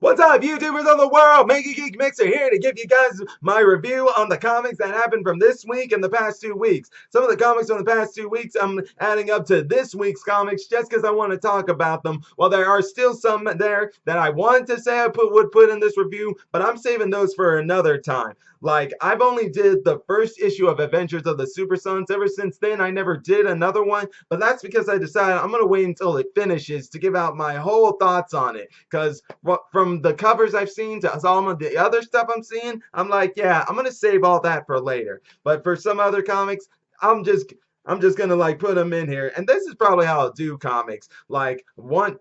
What's up, YouTubers of the world? Mega Geek Mixer here to give you guys my review on the comics that happened from this week and the past 2 weeks. Some of the comics from the past 2 weeks I'm adding up to this week's comics just because I want to talk about them. While there are still some there that I wanted to say I would put in this review, but I'm saving those for another time. Like, I've only did the first issue of Adventures of the Super Sons. Ever since then, I never did another one, but that's because I decided I'm going to wait until it finishes to give out my whole thoughts on it. Because from the covers I've seen to some of the other stuff I'm seeing, I'm like, yeah, I'm going to save all that for later. But for some other comics, I'm just gonna like put them in here, and this is probably how I'll do comics. Like one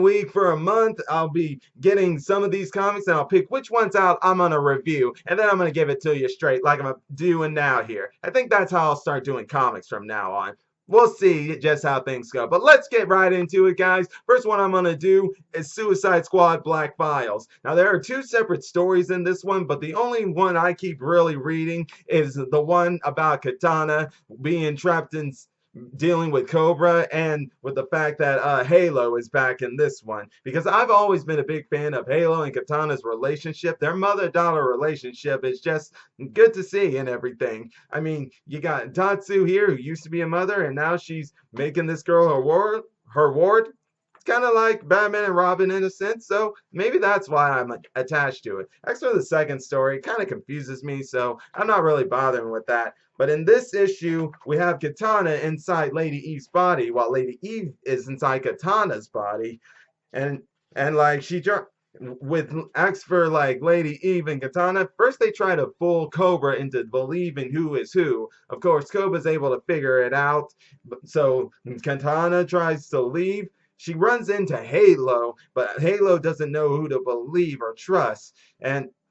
week for a month, I'll be getting some of these comics, and I'll pick which ones out I'm gonna review, and then I'm gonna give it to you straight, like I'm doing now here. I think that's how I'll start doing comics from now on. We'll see just how things go. But let's get right into it, guys. First one I'm going to do is Suicide Squad Black Files. Now, there are two separate stories in this one, but the only one I keep really reading is the one about Katana being trapped in dealing with Cobra, and with the fact that Halo is back in this one, because I've always been a big fan of Halo and Katana's relationship. Their mother-daughter relationship is just good to see and everything. I mean, you got Tatsu here, who used to be a mother, and now she's making this girl her ward. It's kind of like Batman and Robin in a sense, so maybe that's why I'm attached to it. As for the second story, it kind of confuses me, so I'm not really bothering with that. But in this issue, we have Katana inside Lady Eve's body, while Lady Eve is inside Katana's body, and like with acts for like Lady Eve and Katana. First, they try to fool Cobra into believing who is who. Of course, Cobra's able to figure it out, so Katana tries to leave. She runs into Halo, but Halo doesn't know who to believe or trust.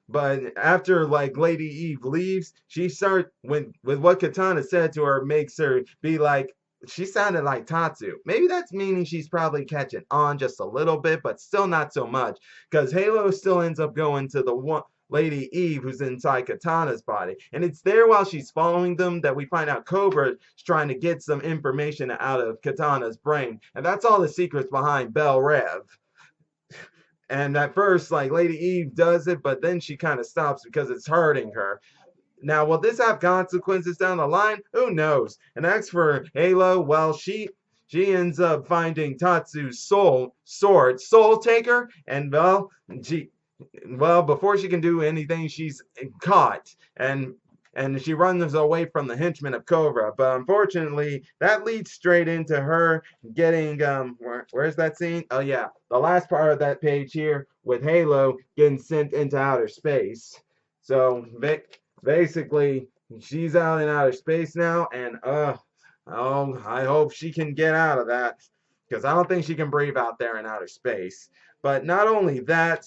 But after like Lady Eve leaves, she starts with what Katana said to her makes her be like, she sounded like Tatsu. Maybe that's meaning she's probably catching on just a little bit, but still not so much. Because Halo still ends up going to the one Lady Eve who's inside Katana's body. And it's there while she's following them that we find out Cobra is trying to get some information out of Katana's brain. And that's all the secrets behind Belle Rev. And at first, like, Lady Eve does it, but then she kind of stops because it's hurting her. Now, will this have consequences down the line? Who knows? And as for Halo, well, she ends up finding Tatsu's soul taker, and before she can do anything, she's caught, and she runs away from the henchmen of Cobra. But unfortunately, that leads straight into her getting where's that scene? Oh yeah, the last part of that page here with Halo getting sent into outer space. So basically, she's out in outer space now, and I hope she can get out of that, because I don't think she can breathe out there in outer space. But not only that,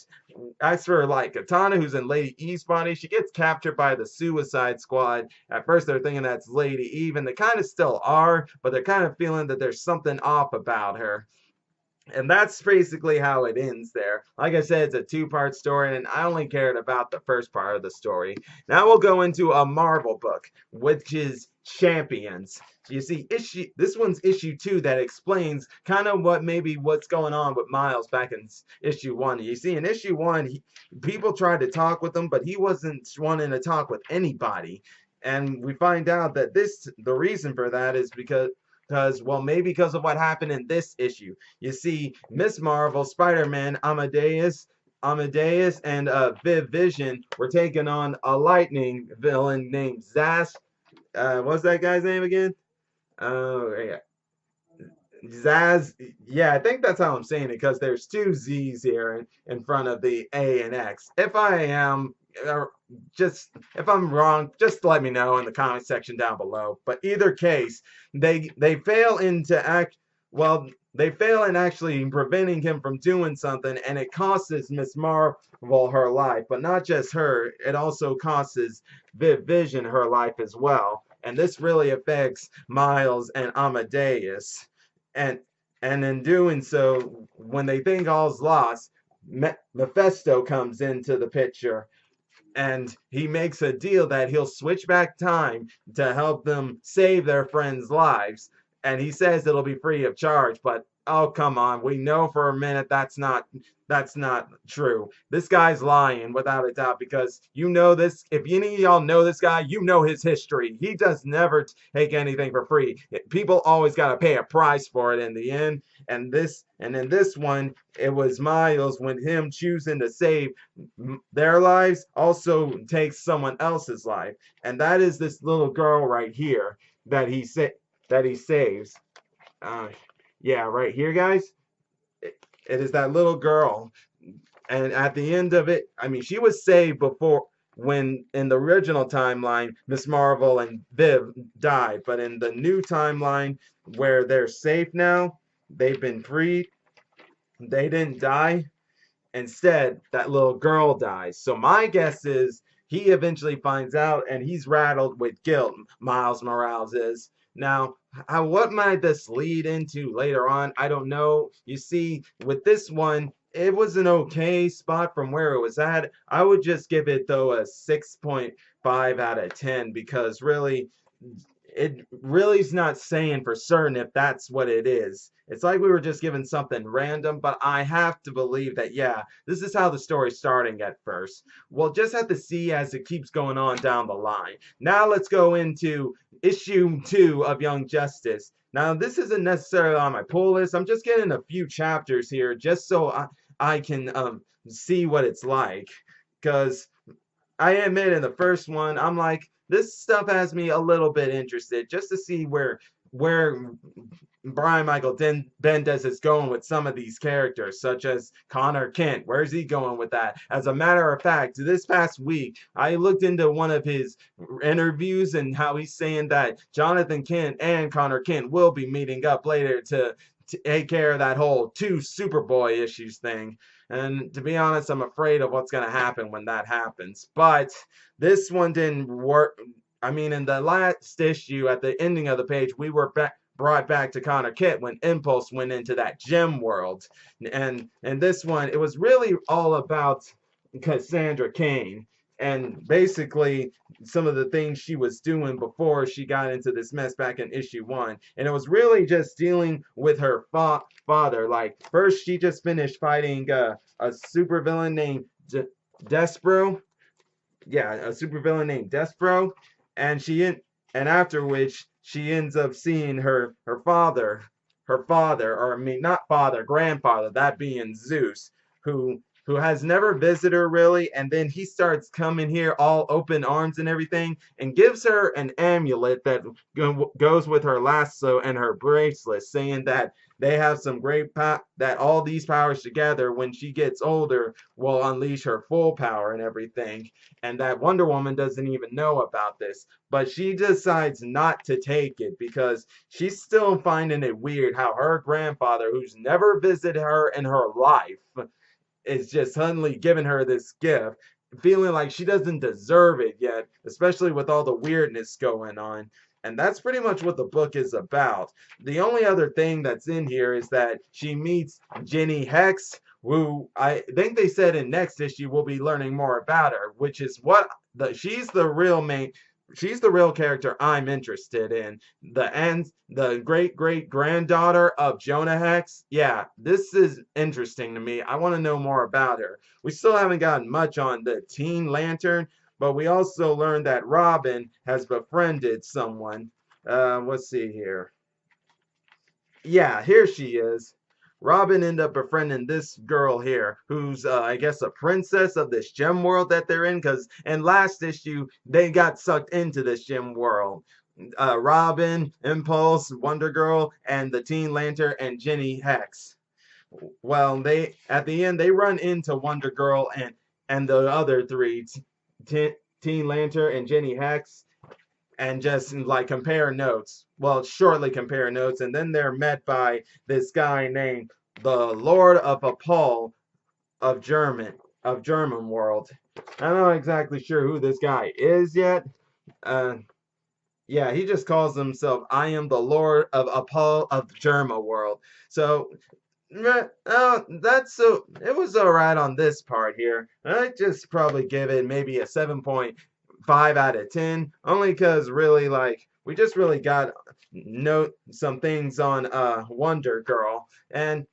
as for like Katana, who's in Lady Eve's body, she gets captured by the Suicide Squad. At first, they're thinking that's Lady Eve, and they kind of still are, but they're kind of feeling that there's something off about her. And that's basically how it ends there. Like I said, it's a two-part story, and I only cared about the first part of the story. Now we'll go into a Marvel book, which is Champions. You see, this one's issue 2 that explains kind of what's going on with Miles back in issue 1. You see, in issue 1, people tried to talk with him, but he wasn't wanting to talk with anybody. And we find out that the reason for that is because, well, maybe because of what happened in this issue. You see, Miss Marvel, Spider-Man, Amadeus, and Viv Vision were taking on a lightning villain named Zaz. What's that guy's name again? Oh, yeah. Zaz. Yeah, I think that's how I'm saying it, because there's two Z's here in front of the A and X. If I am if I'm wrong, just let me know in the comment section down below. But either case, they fail in actually preventing him from doing something, and it costs Miss Marvel her life. But not just her, it also costs Viv Vision her life as well. And this really affects Miles and Amadeus. And in doing so, when they think all's lost, Mephisto comes into the picture, and he makes a deal that he'll switch back time to help them save their friends' lives. and he says it'll be free of charge, but oh come on, we know for a minute that's not true. This guy's lying without a doubt because you know this. If any of y'all know this guy, you know his history. He does never take anything for free. People always got to pay a price for it in the end. And in this one, it was Miles when him choosing to save their lives also takes someone else's life, and that is this little girl right here that he saves. Uh, yeah, right here, guys. It is that little girl, and at the end of it, I mean, she was saved before when in the original timeline, Miss Marvel and Viv died, but in the new timeline where they're safe now, they've been freed. They didn't die. Instead, that little girl dies. So my guess is he eventually finds out and he's rattled with guilt. Miles Morales is. Now, what might this lead into later on? I don't know. You see, with this one, it was an okay spot from where it was at. I would just give it, though, a 6.5 out of 10 because really, it really is not saying for certain if that's what it is. It's like we were just given something random, but I have to believe that, yeah, this is how the story's starting at first. We'll just have to see as it keeps going on down the line. Now let's go into issue 2 of Young Justice. Now, this isn't necessarily on my pull list. I'm just getting a few chapters here just so I can see what it's like. Because I admit in the first one, I'm like, this stuff has me a little bit interested just to see where Brian Michael Bendis is going with some of these characters, such as Connor Kent. Where's he going with that? As a matter of fact, this past week, I looked into one of his interviews and how he's saying that Jonathan Kent and Connor Kent will be meeting up later to take care of that whole 2 Superboy issues thing. And to be honest, I'm afraid of what's going to happen when that happens. But this one didn't work. I mean, in the last issue, at the ending of the page, we were brought back to Connor Kent when Impulse went into that gem world. And this one, it was really all about Cassandra Cain. And basically, some of the things she was doing before she got into this mess back in issue 1. And it was really just dealing with her father. Like, first, she just finished fighting a supervillain named Despero. Yeah, a supervillain named Despero. And after which, she ends up seeing her father, or I mean, not father, grandfather, that being Zeus, who has never visited her really, and then he starts coming here all open arms and everything, and gives her an amulet that goes with her lasso and her bracelet, saying that they have some great that all these powers together, when she gets older, will unleash her full power and everything, and that Wonder Woman doesn't even know about this, but she decides not to take it because she's still finding it weird how her grandfather, who's never visited her in her life, is just suddenly giving her this gift, feeling like she doesn't deserve it yet, especially with all the weirdness going on. And that's pretty much what the book is about. The only other thing that's in here is that she meets Jenny Hex, who I think they said in next issue we'll be learning more about her, which is what she's the real character I'm interested in. The great granddaughter of Jonah Hex. Yeah, this is interesting to me. I want to know more about her. We still haven't gotten much on the Teen Lantern, but we also learned that Robin has befriended someone. Let's see here. Yeah, here she is. Robin ended up befriending this girl here, who's, I guess, a princess of this gem world that they're in, because in last issue, they got sucked into this gem world. Robin, Impulse, WonderGirl, and the Teen Lantern, and Jenny Hex. Well, at the end, they run into WonderGirl and the other 3, Teen Lantern and Jenny Hex, and just like compare notes. Well, shortly compare notes, and then they're met by this guy named the Lord of Apol of German world. I'm not exactly sure who this guy is yet. Yeah, he just calls himself I am the Lord of Apol of Germa world. So it was alright on this part here. I'd just probably give it maybe a 7.5 out of 10, only because really, like, we just really got note some things on WonderGirl, and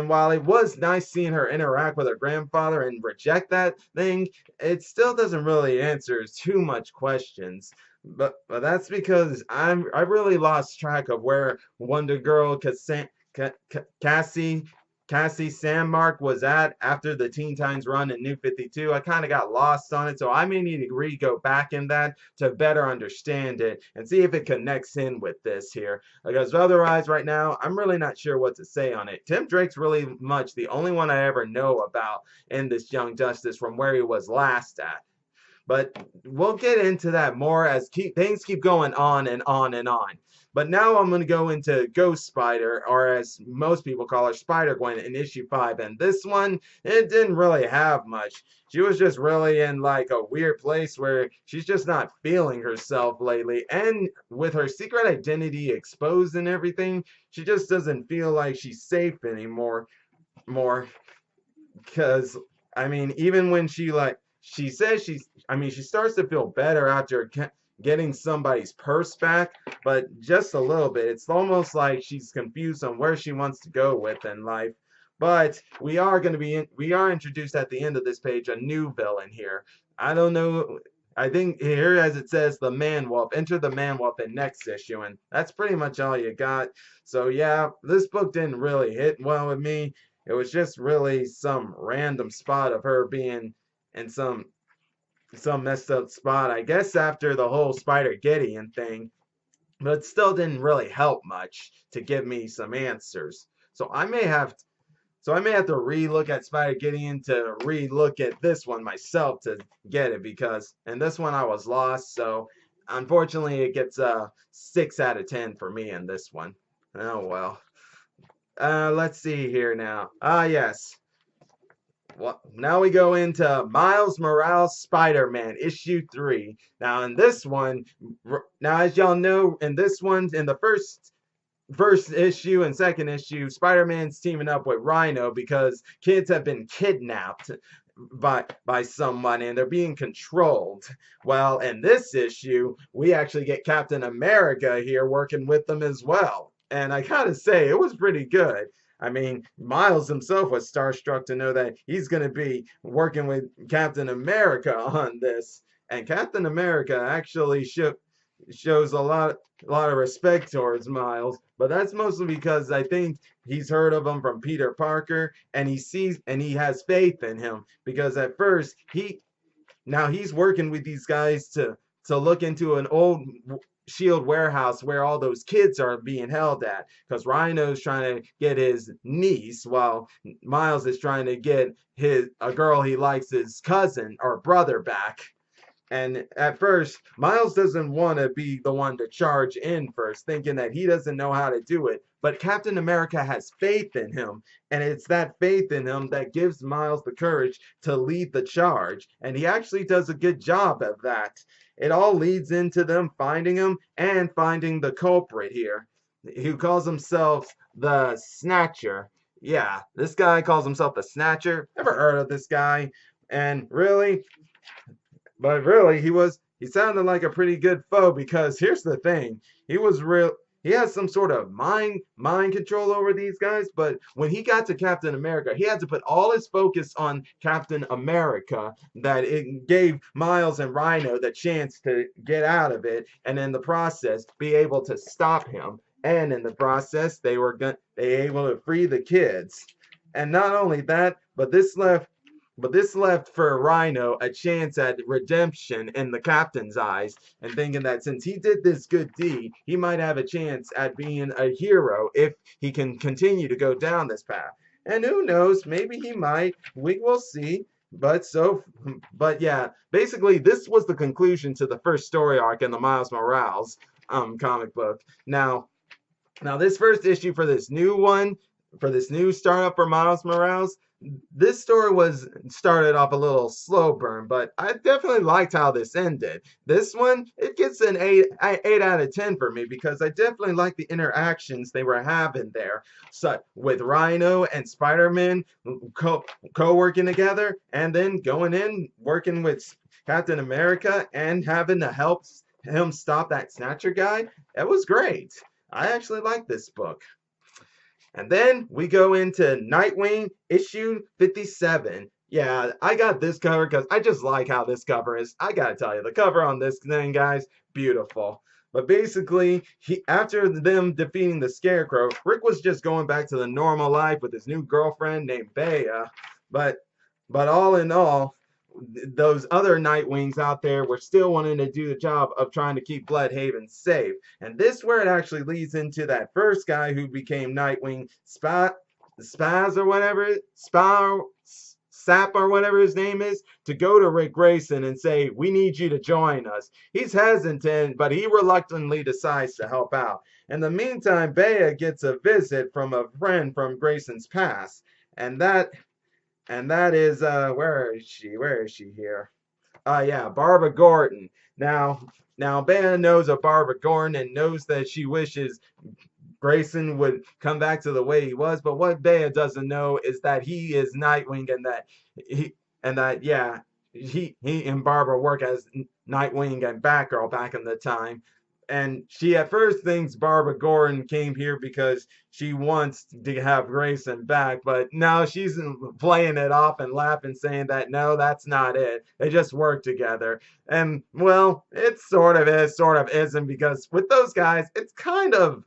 while it was nice seeing her interact with her grandfather and reject that thing, it still doesn't really answer too much questions. But that's because I really lost track of where Wonder Girl Cassie Sandmark was at after the Teen Titans run in New 52. I kind of got lost on it, so I may need to go back in that to better understand it and see if it connects in with this here. Because otherwise, right now, I'm really not sure what to say on it. Tim Drake's really much the only one I ever know about in this Young Justice from where he was last at. But we'll get into that more as things keep going on and on and on. But now I'm going to go into Ghost Spider, or as most people call her, Spider-Gwen in issue 5. And this one, it didn't really have much. She was just really in like a weird place where she's just not feeling herself lately. And with her secret identity exposed and everything, she just doesn't feel like she's safe anymore. Because, I mean, even when she says she starts to feel better after getting somebody's purse back, but just a little bit. It's almost like she's confused on where she wants to go with in life. But we are introduced at the end of this page a new villain here. I don't know. I think here, as it says, the Man-Wolf. Enter the Man-Wolf in next issue, and that's pretty much all you got. So yeah, this book didn't really hit well with me. It was just really some random spot of her being in some messed up spot, I guess, after the whole Spider-Gideon thing, but it still didn't really help much to give me some answers. So I may have to relook at Spider-Gideon to relook at this one myself to get it, because in this one I was lost. So unfortunately, it gets a 6 out of 10 for me in this one. Oh well. Let's see here now. Yes. Well, now we go into Miles Morales Spider-Man issue 3. Now in this one, as y'all know, in this one, in the first issue and second issue, Spider-Man's teaming up with Rhino because kids have been kidnapped by someone and they're being controlled. Well, in this issue, we actually get Captain America here working with them as well. And I gotta say, it was pretty good. I mean, Miles himself was starstruck to know that he's going to be working with Captain America on this. And Captain America actually shows a lot of respect towards Miles, but that's mostly because I think he's heard of him from Peter Parker, and he has faith in him, because at first he's working with these guys to look into an old Shield warehouse where all those kids are being held at, because Rhino's trying to get his niece while Miles is trying to get a girl he likes, his cousin or brother, back. And at first, Miles doesn't want to be the one to charge in first, thinking that he doesn't know how to do it. But Captain America has faith in him, and it's that faith in him that gives Miles the courage to lead the charge. And he actually does a good job of that. It all leads into them finding him and finding the culprit here, who calls himself the Snatcher. Yeah, this guy calls himself the Snatcher. Never heard of this guy. And really, he sounded like a pretty good foe, because here's the thing. He has some sort of mind control over these guys, but when he got to Captain America, he had to put all his focus on Captain America, that it gave Miles and Rhino the chance to get out of it, and in the process be able to stop him. And in the process, they were able to free the kids. And not only that, but this left for Rhino a chance at redemption in the captain's eyes, and thinking that since he did this good deed, he might have a chance at being a hero if he can continue to go down this path. And who knows, maybe he might. We will see. But yeah, basically this was the conclusion to the first story arc in the Miles Morales comic book. Now this first issue for this new startup for Miles Morales, this story started off a little slow burn, but I definitely liked how this ended. This one, it gets an 8 out of 10 for me, because I definitely like the interactions they were having there. So with Rhino and Spider-Man co-working together, and then going in, working with Captain America, and having to help him stop that Snatcher guy. It was great. I actually like this book. And then we go into Nightwing issue 57. Yeah, I got this cover because I just like how this cover is. I gotta tell you, the cover on this thing, guys, beautiful. But basically, after them defeating the Scarecrow, Rick was just going back to the normal life with his new girlfriend named Bea. But but all in all, those other Nightwings out there were still wanting to do the job of trying to keep Bloodhaven safe. And this where it actually leads into that first guy who became Nightwing, Spaz or whatever, Sap or whatever his name is, to go to Rick Grayson and say, we need you to join us. He's hesitant, but he reluctantly decides to help out. In the meantime, Bea gets a visit from a friend from Grayson's past. And that is where is she? Where is she here? Yeah, Barbara Gordon. Now Bea knows of Barbara Gordon and knows that she wishes Grayson would come back to the way he was, but what Bea doesn't know is that he is Nightwing he and that yeah, he and Barbara work as Nightwing and Batgirl back in the time. And she at first thinks Barbara Gordon came here because she wants to have Grayson back, but now she's playing it off and laughing, saying that no, that's not it. They just work together. And well, it sort of is, sort of isn't, because with those guys, it's kind of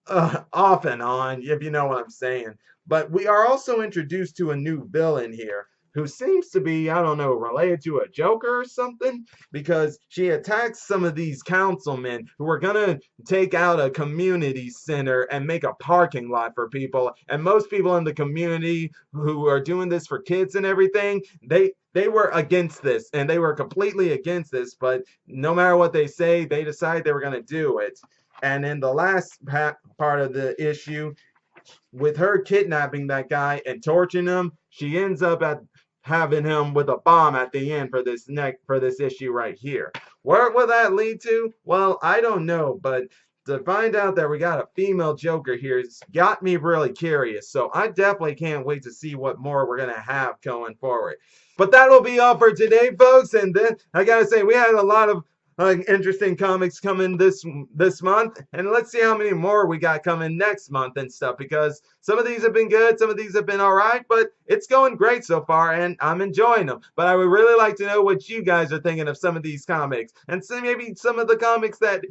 off and on, if you know what I'm saying. But we are also introduced to a new villain here who seems to be, I don't know, related to a Joker or something, because she attacks some of these councilmen who are gonna take out a community center and make a parking lot for people. And most people in the community who are doing this for kids and everything, they were against this, and they were completely against this, but no matter what they say, they decided they were going to do it. And in the last part of the issue, with her kidnapping that guy and torturing him, she ends up having him with a bomb at the end for this issue right here. Where will that lead to? Well, I don't know, but to find out that we got a female Joker here has got me really curious. So I definitely can't wait to see what more we're gonna have going forward. But that'll be all for today, folks. And then I gotta say, we had a lot of interesting comics coming this month, and let's see how many more we got coming next month and stuff, because some of these have been good, some of these have been all right, but it's going great so far and I'm enjoying them. But I would really like to know what you guys are thinking of some of these comics, and so maybe some of the comics that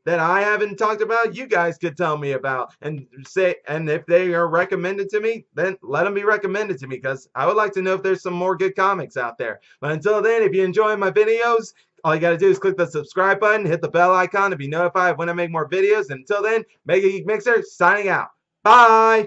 I haven't talked about, you guys could tell me about, and if they are recommended to me, then let them be recommended to me, because I would like to know if there's some more good comics out there. But until then, if you enjoy my videos, all you gotta do is click the subscribe button, hit the bell icon to be notified when I make more videos. And until then, Mega Geek Mixer signing out. Bye!